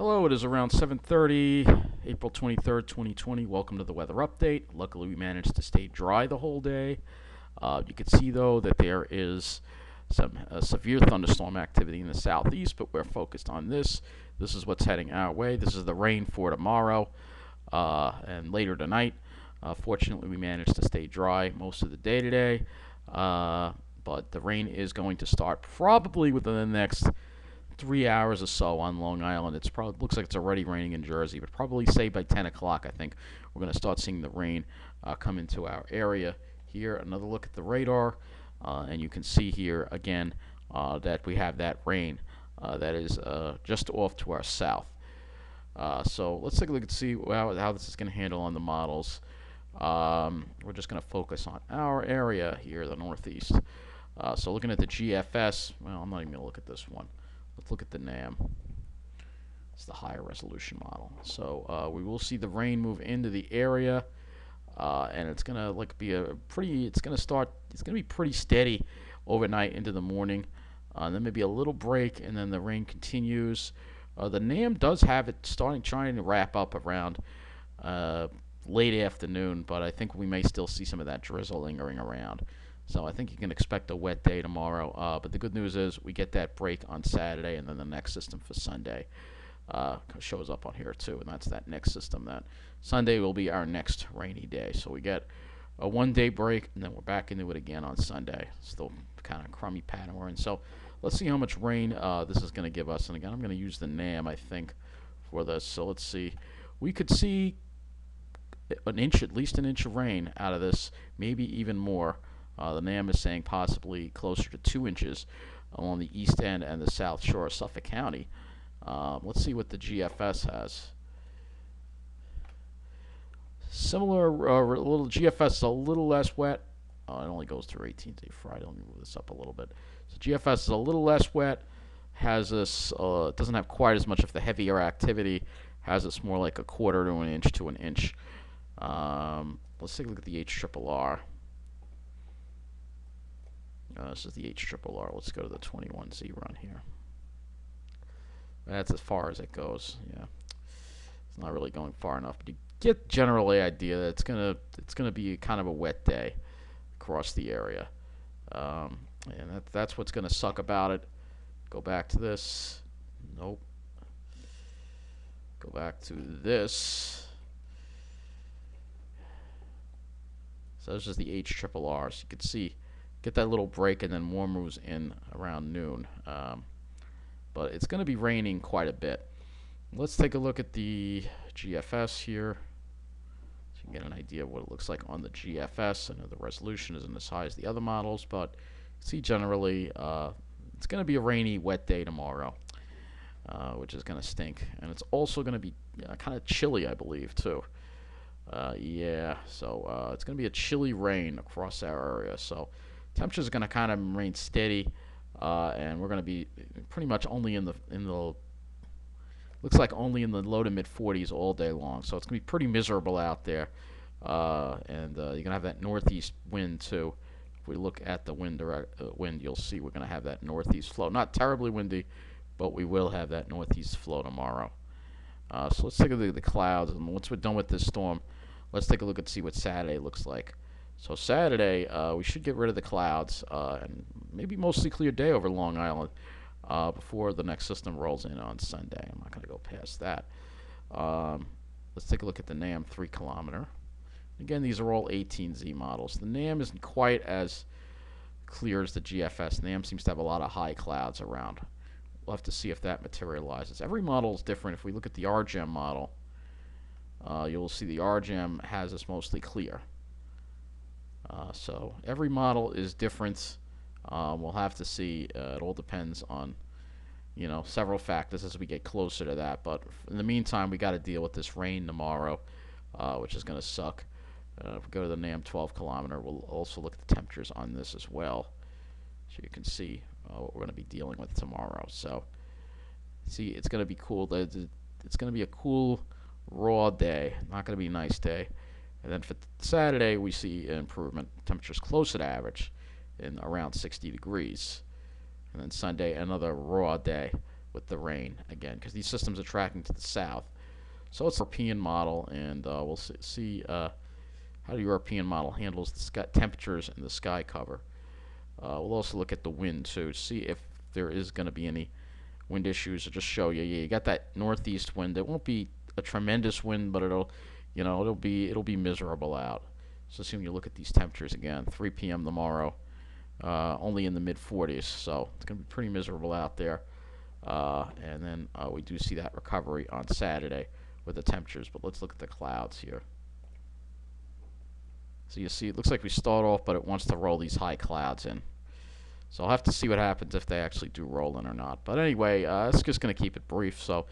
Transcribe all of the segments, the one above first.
Hello, it is around 7:30, April 23rd, 2020. Welcome to the weather update. Luckily, we managed to stay dry the whole day. You can see, though, that there is some severe thunderstorm activity in the southeast, but we're focused on this. This is what's heading our way. This is the rain for tomorrow and later tonight. Fortunately, we managed to stay dry most of the day today, but the rain is going to start probably within the next 3 hours or so on Long Island. It's probably looks like it's already raining in Jersey, but probably say by 10 o'clock, I think we're going to start seeing the rain come into our area. Here, another look at the radar, and you can see here again that we have that rain that is just off to our south. So let's take a look and see how this is going to handle on the models. We're just going to focus on our area here, the Northeast. So looking at the GFS, well, I'm not even going to look at this one. Let's look at the NAM. It's the higher resolution model. So we will see the rain move into the area, and it's gonna be a pretty. It's gonna be pretty steady overnight into the morning. Then maybe a little break, and then the rain continues. The NAM does have it trying to wrap up around late afternoon, but I think we may still see some of that drizzle lingering around. So I think you can expect a wet day tomorrow. But the good news is we get that break on Saturday, and then the next system for Sunday shows up on here too, and that's that next system. That Sunday will be our next rainy day. So we get a one-day break, and then we're back into it again on Sunday. Still kind of crummy pattern we're in. So let's see how much rain this is going to give us. And again, I'm going to use the NAM, I think, for this. So let's see. We could see an inch, at least an inch of rain out of this, maybe even more. The NAM is saying possibly closer to 2 inches along the east end and the south shore of Suffolk County. Let's see what the GFS has. Similar, little GFS is a little less wet. It only goes through 18th day Friday. Let me move this up a little bit. So GFS is a little less wet. Has this doesn't have quite as much of the heavier activity. Has this more like a quarter to an inch to an inch. Let's take a look at the HRRR. This is the HRRR. Let's go to the 21Z run here. That's as far as it goes. Yeah, it's not really going far enough, but you get generally idea that it's gonna be kind of a wet day across the area, and that's what's gonna suck about it. Go back to this. Nope. Go back to this. So this is the HRRR. So you can see. Get that little break, and then more moves in around noon. But it's going to be raining quite a bit. Let's take a look at the GFS here, so you can get an idea of what it looks like on the GFS. I know the resolution isn't as high as the other models, but see generally it's going to be a rainy, wet day tomorrow, which is going to stink. And it's also going to be kind of chilly, I believe, too. Yeah, so it's going to be a chilly rain across our area. So temperatures are going to kind of remain steady, and we're going to be pretty much only in the looks like only in the low to mid 40s all day long. So it's going to be pretty miserable out there, and you're going to have that northeast wind too. If we look at the wind, you'll see we're going to have that northeast flow. Not terribly windy, but we will have that northeast flow tomorrow. So let's take a look at the clouds, and once we're done with this storm, let's take a look and see what Saturday looks like. So Saturday, we should get rid of the clouds and maybe mostly clear day over Long Island before the next system rolls in on Sunday. I'm not going to go past that. Let's take a look at the NAM 3 kilometer. Again, these are all 18Z models. The NAM isn't quite as clear as the GFS. NAM seems to have a lot of high clouds around. We'll have to see if that materializes. Every model is different. If we look at the RGEM model, you'll see the RGEM has this mostly clear. So every model is different. We'll have to see. It all depends on, several factors as we get closer to that. But in the meantime, we got to deal with this rain tomorrow, which is going to suck. If we go to the NAM 12 kilometer, we'll also look at the temperatures on this as well, so you can see what we're going to be dealing with tomorrow. So, see, it's going to be cool. It's going to be a cool, raw day. Not going to be a nice day. And then for Saturday, we see an improvement. Temperatures closer to average in around 60 degrees. And then Sunday, another raw day. with the rain again, because these systems are tracking to the south. So it's a European model, and we'll see how the European model handles the temperatures and the sky cover. We'll also look at the wind too, see if there is going to be any wind issues. Or just show you, yeah, you got that northeast wind. It won't be a tremendous wind, but it'll be miserable out. So assume you look at these temperatures again, 3 p.m. tomorrow, only in the mid 40s, so it's going to be pretty miserable out there. And then we do see that recovery on Saturday with the temperatures. But let's look at the clouds here. So you see, it looks like we start off, but it wants to roll these high clouds in. So I'll have to see what happens if they actually do roll in or not. But anyway, it's just going to keep it brief. So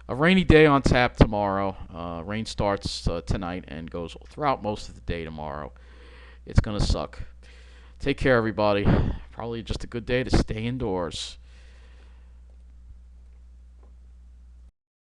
a rainy day on tap tomorrow. Rain starts tonight and goes throughout most of the day tomorrow. It's going to suck. Take care, everybody. Probably just a good day to stay indoors.